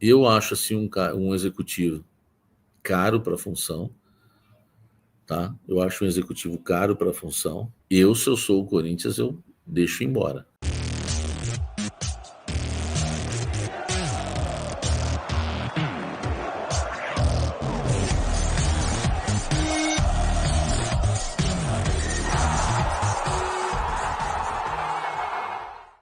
Eu acho assim um executivo caro para a função, tá? Eu acho um executivo caro para a função. Se eu sou o Corinthians, eu deixo embora.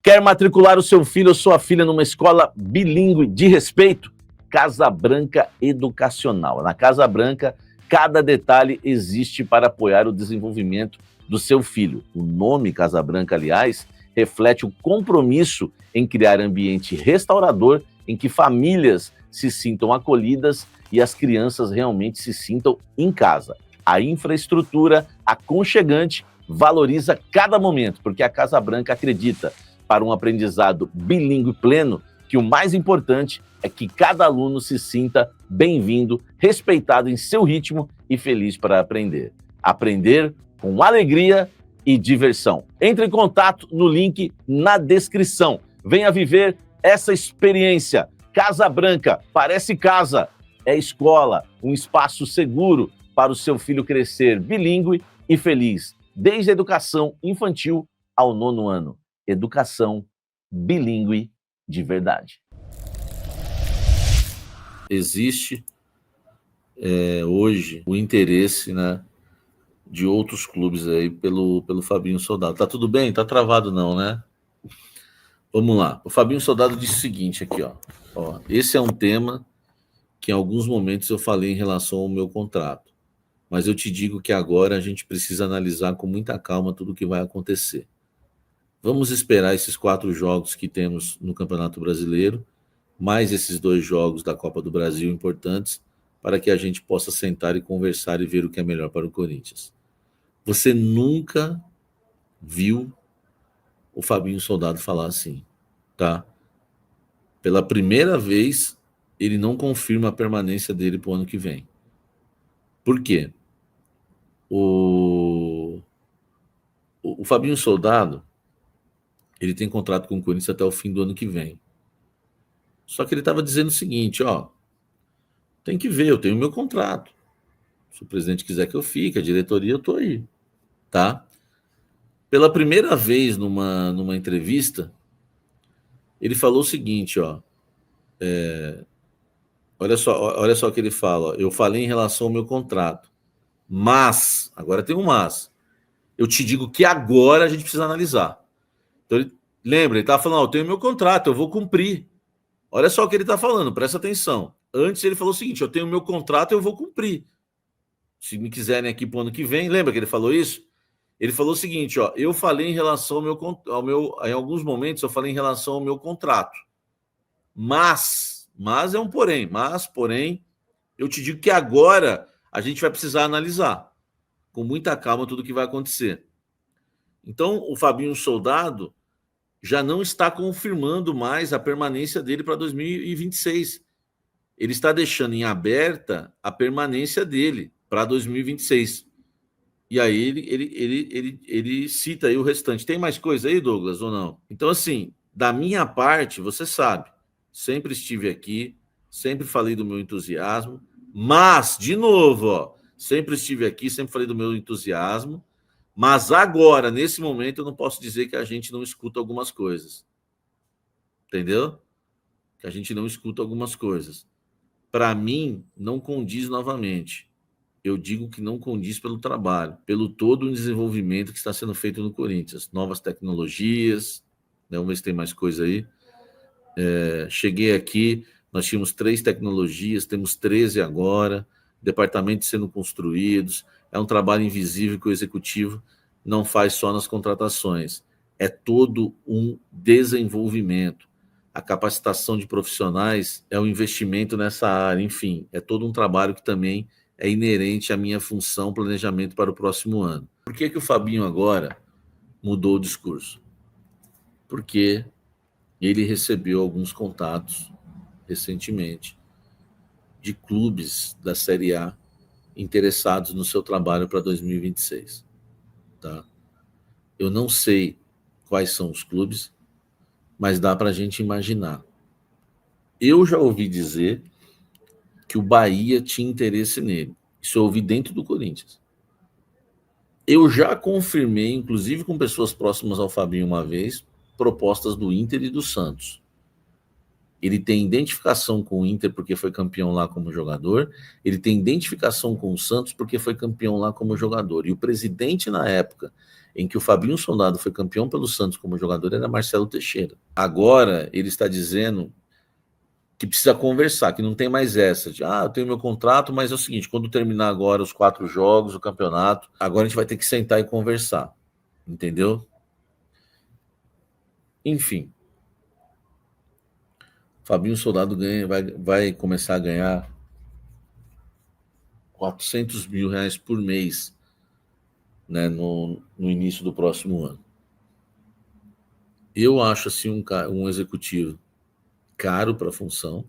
Quer matricular o seu filho ou sua filha numa escola bilíngue de respeito? Casa Branca Educacional. Na Casa Branca, cada detalhe existe para apoiar o desenvolvimento do seu filho. O nome Casa Branca, aliás, reflete o compromisso em criar ambiente restaurador em que famílias se sintam acolhidas e as crianças realmente se sintam em casa. A infraestrutura aconchegante valoriza cada momento, porque a Casa Branca acredita para um aprendizado bilíngue pleno, que o mais importante é que cada aluno se sinta bem-vindo, respeitado em seu ritmo e feliz para aprender. Aprender com alegria e diversão. Entre em contato no link na descrição. Venha viver essa experiência. Casa Branca, parece casa, é escola, um espaço seguro para o seu filho crescer bilíngue e feliz, desde a educação infantil ao 9º ano. Educação bilíngue de verdade. Existe hoje o interesse, né, de outros clubes aí pelo Fabinho Soldado. Tá tudo bem? Tá travado não, né? Vamos lá. O Fabinho Soldado disse o seguinte aqui, ó. Esse é um tema que em alguns momentos eu falei em relação ao meu contrato. Mas eu te digo que agora a gente precisa analisar com muita calma tudo o que vai acontecer. Vamos esperar esses 4 jogos que temos no Campeonato Brasileiro, mais esses 2 jogos da Copa do Brasil importantes, para que a gente possa sentar e conversar e ver o que é melhor para o Corinthians. Você nunca viu o Fabinho Soldado falar assim, tá? Pela primeira vez, ele não confirma a permanência dele para o ano que vem. Por quê? O Fabinho Soldado, ele tem contrato com o Corinthians até o fim do ano que vem. Só que ele estava dizendo o seguinte, tem que ver, eu tenho meu contrato. Se o presidente quiser que eu fique, a diretoria, eu tô aí, tá? Pela primeira vez numa entrevista, ele falou o seguinte, olha só o que ele fala, eu falei em relação ao meu contrato, mas, agora tem um mas, eu te digo que agora a gente precisa analisar. Então, ele estava falando, eu tenho meu contrato, eu vou cumprir. Olha só o que ele está falando, presta atenção. Antes ele falou o seguinte, eu tenho meu contrato, eu vou cumprir. Se me quiserem aqui para o ano que vem, lembra que ele falou isso? Ele falou o seguinte, eu falei em relação ao meu, em alguns momentos eu falei em relação ao meu contrato. Mas é um porém, eu te digo que agora a gente vai precisar analisar com muita calma tudo o que vai acontecer. Então, o Fabinho Soldado já não está confirmando mais a permanência dele para 2026. Ele está deixando em aberta a permanência dele para 2026. E aí ele cita aí o restante. Tem mais coisa aí, Douglas, ou não? Então, assim, da minha parte, você sabe, sempre estive aqui, sempre falei do meu entusiasmo, mas, de novo, sempre estive aqui, sempre falei do meu entusiasmo, mas agora, nesse momento, eu não posso dizer que a gente não escuta algumas coisas. Entendeu? Que a gente não escuta algumas coisas. Para mim, não condiz novamente. Eu digo que não condiz pelo trabalho, pelo todo o desenvolvimento que está sendo feito no Corinthians. Novas tecnologias, né? Vamos ver se tem mais coisa aí. Cheguei aqui, nós tínhamos 3 tecnologias, temos 13 agora, departamentos sendo construídos. É um trabalho invisível que o executivo não faz só nas contratações. É todo um desenvolvimento. A capacitação de profissionais é um investimento nessa área, enfim, é todo um trabalho que também é inerente à minha função, planejamento para o próximo ano. Por que o Fabinho agora mudou o discurso? Porque ele recebeu alguns contatos recentemente de clubes da Série A interessados no seu trabalho para 2026. Tá? Eu não sei quais são os clubes, mas dá para a gente imaginar. Eu já ouvi dizer que o Bahia tinha interesse nele. Isso eu ouvi dentro do Corinthians. Eu já confirmei, inclusive com pessoas próximas ao Fabinho uma vez, propostas do Inter e do Santos. Ele tem identificação com o Inter porque foi campeão lá como jogador, ele tem identificação com o Santos porque foi campeão lá como jogador. E o presidente na época em que o Fabinho Soldado foi campeão pelo Santos como jogador era Marcelo Teixeira. Agora ele está dizendo que precisa conversar, que não tem mais essa de, eu tenho meu contrato, mas é o seguinte, quando terminar agora os 4 jogos, o campeonato, agora a gente vai ter que sentar e conversar, entendeu? Enfim, Fabinho Soldado vai começar a ganhar R$400 mil por mês, né, no início do próximo ano. Eu acho assim um executivo caro para a função,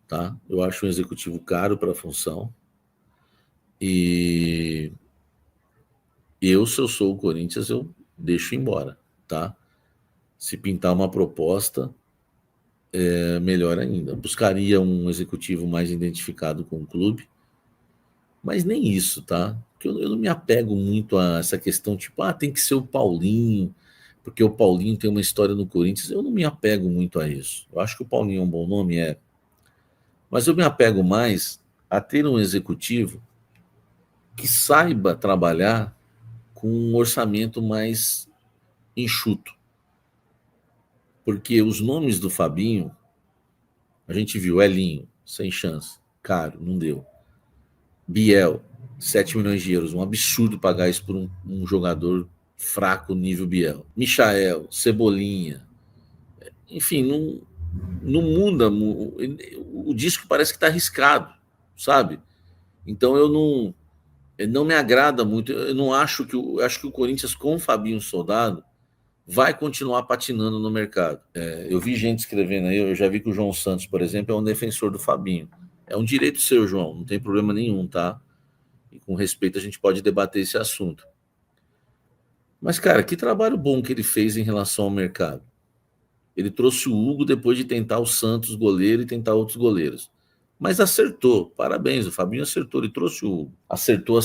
tá? Eu acho um executivo caro para a função. E se eu sou o Corinthians, eu deixo embora, tá? Se pintar uma proposta, melhor ainda. Buscaria um executivo mais identificado com o clube, mas nem isso, tá? Porque eu não me apego muito a essa questão, tipo, tem que ser o Paulinho, porque o Paulinho tem uma história no Corinthians. Eu não me apego muito a isso. Eu acho que o Paulinho é um bom nome, mas eu me apego mais a ter um executivo que saiba trabalhar com um orçamento mais enxuto. Porque os nomes do Fabinho, a gente viu, Elinho, sem chance, caro, não deu. Biel, 7 milhões de euros, um absurdo pagar isso por um jogador fraco nível Biel. Michael, Cebolinha, enfim, não muda, o disco parece que está arriscado, sabe? Então eu não me agrada muito, eu não acho que, acho que o Corinthians com o Fabinho Soldado vai continuar patinando no mercado. Eu vi gente escrevendo aí, eu já vi que o João Santos, por exemplo, é um defensor do Fabinho. É um direito seu, João, não tem problema nenhum, tá? E com respeito a gente pode debater esse assunto. Mas, cara, que trabalho bom que ele fez em relação ao mercado. Ele trouxe o Hugo depois de tentar o Santos goleiro e tentar outros goleiros. Mas acertou, parabéns, o Fabinho acertou, ele trouxe o Hugo. Acertou.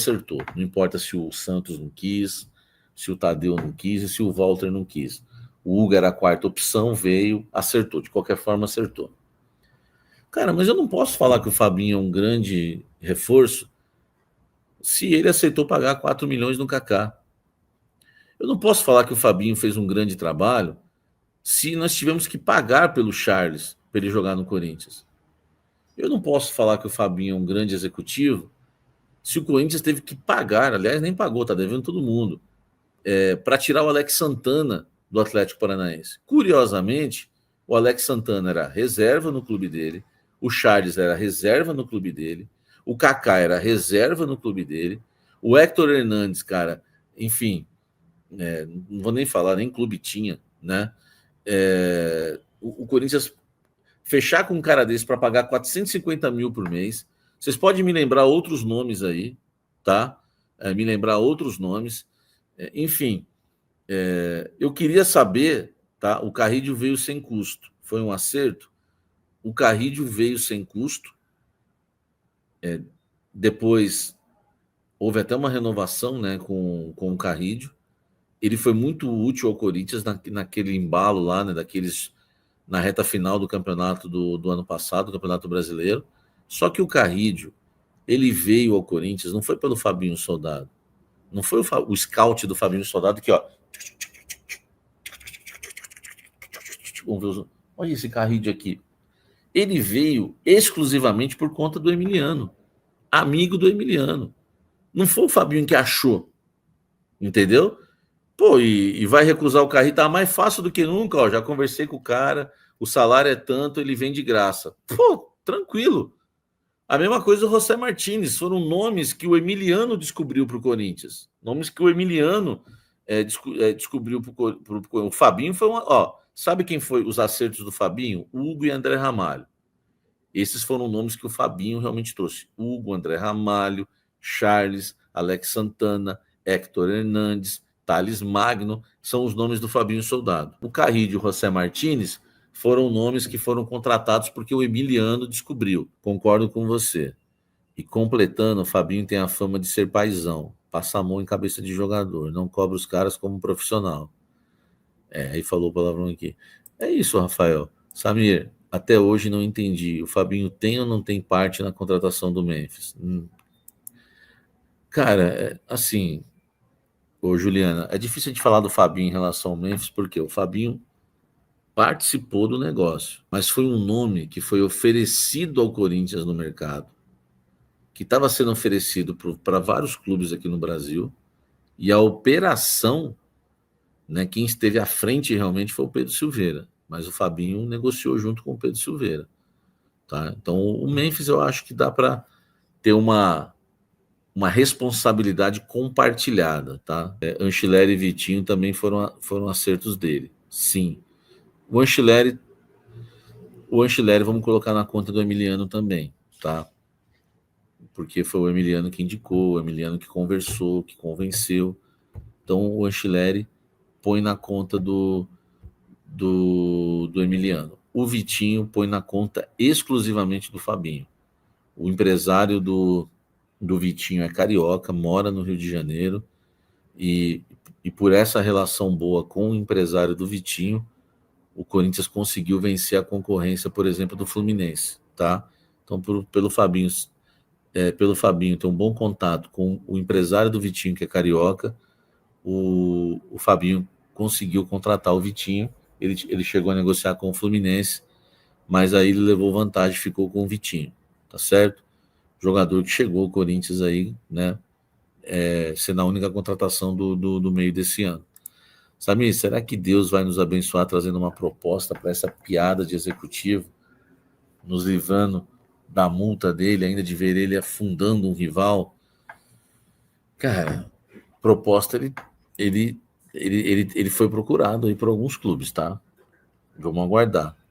Não importa se o Santos não quis, se o Tadeu não quis e se o Walter não quis. O Hugo era a quarta opção, veio, acertou. De qualquer forma, acertou. Cara, mas eu não posso falar que o Fabinho é um grande reforço se ele aceitou pagar 4 milhões no Kaká. Eu não posso falar que o Fabinho fez um grande trabalho se nós tivemos que pagar pelo Charles para ele jogar no Corinthians. Eu não posso falar que o Fabinho é um grande executivo se o Corinthians teve que pagar, aliás, nem pagou, tá devendo todo mundo, para tirar o Alex Santana do Atlético Paranaense. Curiosamente, o Alex Santana era reserva no clube dele, o Charles era reserva no clube dele, o Kaká era reserva no clube dele, o Héctor Hernandes, cara, enfim, não vou nem falar, nem clube tinha, né? O Corinthians fechar com um cara desse para pagar 450 mil por mês. Vocês podem me lembrar outros nomes aí, tá? Me lembrar outros nomes. Enfim, eu queria saber, tá? O Carrídio veio sem custo. Foi um acerto? O Carrídio veio sem custo. Depois houve até uma renovação, né, com o Carrídio. Ele foi muito útil ao Corinthians naquele embalo lá, né, na reta final do campeonato do ano passado, do Campeonato Brasileiro. Só que o Carrídio, ele veio ao Corinthians, não foi pelo Fabinho Soldado. Não foi o scout do Fabinho Soldado que, ó. Olha esse Carrídio aqui. Ele veio exclusivamente por conta do Emiliano. Amigo do Emiliano. Não foi o Fabinho que achou. Entendeu? Pô, e vai recusar o Carrinho, tá mais fácil do que nunca, ó. Já conversei com o cara, o salário é tanto, ele vem de graça. Pô, tranquilo. A mesma coisa o José Martínez, foram nomes que o Emiliano descobriu para o Corinthians. Nomes que o Emiliano descobriu para o Fabinho foi uma. Ó, sabe quem foi os acertos do Fabinho? Hugo e André Ramalho. Esses foram nomes que o Fabinho realmente trouxe. Hugo, André Ramalho, Charles, Alex Santana, Héctor Hernandes, Thales Magno, são os nomes do Fabinho Soldado. O Carrídio e o José Martínez foram nomes que foram contratados porque o Emiliano descobriu. Concordo com você. E completando, o Fabinho tem a fama de ser paizão, passa a mão em cabeça de jogador, não cobra os caras como profissional. Aí falou o palavrão aqui. É isso, Rafael. Samir, até hoje não entendi. O Fabinho tem ou não tem parte na contratação do Memphis? Cara, assim, ô Juliana, é difícil de falar do Fabinho em relação ao Memphis, porque o Fabinho participou do negócio, mas foi um nome que foi oferecido ao Corinthians no mercado, que estava sendo oferecido para vários clubes aqui no Brasil, e a operação, né, quem esteve à frente realmente foi o Pedro Silveira, mas o Fabinho negociou junto com o Pedro Silveira. Tá? Então o Memphis eu acho que dá para ter uma responsabilidade compartilhada. Tá? Anchileri e Vitinho também foram acertos dele, sim. O Anchileri vamos colocar na conta do Emiliano também, tá? Porque foi o Emiliano que indicou, o Emiliano que conversou, que convenceu. Então o Anchileri põe na conta do Emiliano. O Vitinho põe na conta exclusivamente do Fabinho. O empresário do Vitinho é carioca, mora no Rio de Janeiro, e por essa relação boa com o empresário do Vitinho, o Corinthians conseguiu vencer a concorrência, por exemplo, do Fluminense, tá? Então, pelo Fabinho ter um bom contato com o empresário do Vitinho, que é carioca, o Fabinho conseguiu contratar o Vitinho, ele chegou a negociar com o Fluminense, mas aí ele levou vantagem, ficou com o Vitinho, tá certo? Jogador que chegou ao Corinthians aí, né, sendo a única contratação do meio desse ano. Samir, será que Deus vai nos abençoar trazendo uma proposta para essa piada de executivo, nos livrando da multa dele, ainda de ver ele afundando um rival? Cara, proposta ele foi procurado aí por alguns clubes, tá? Vamos aguardar.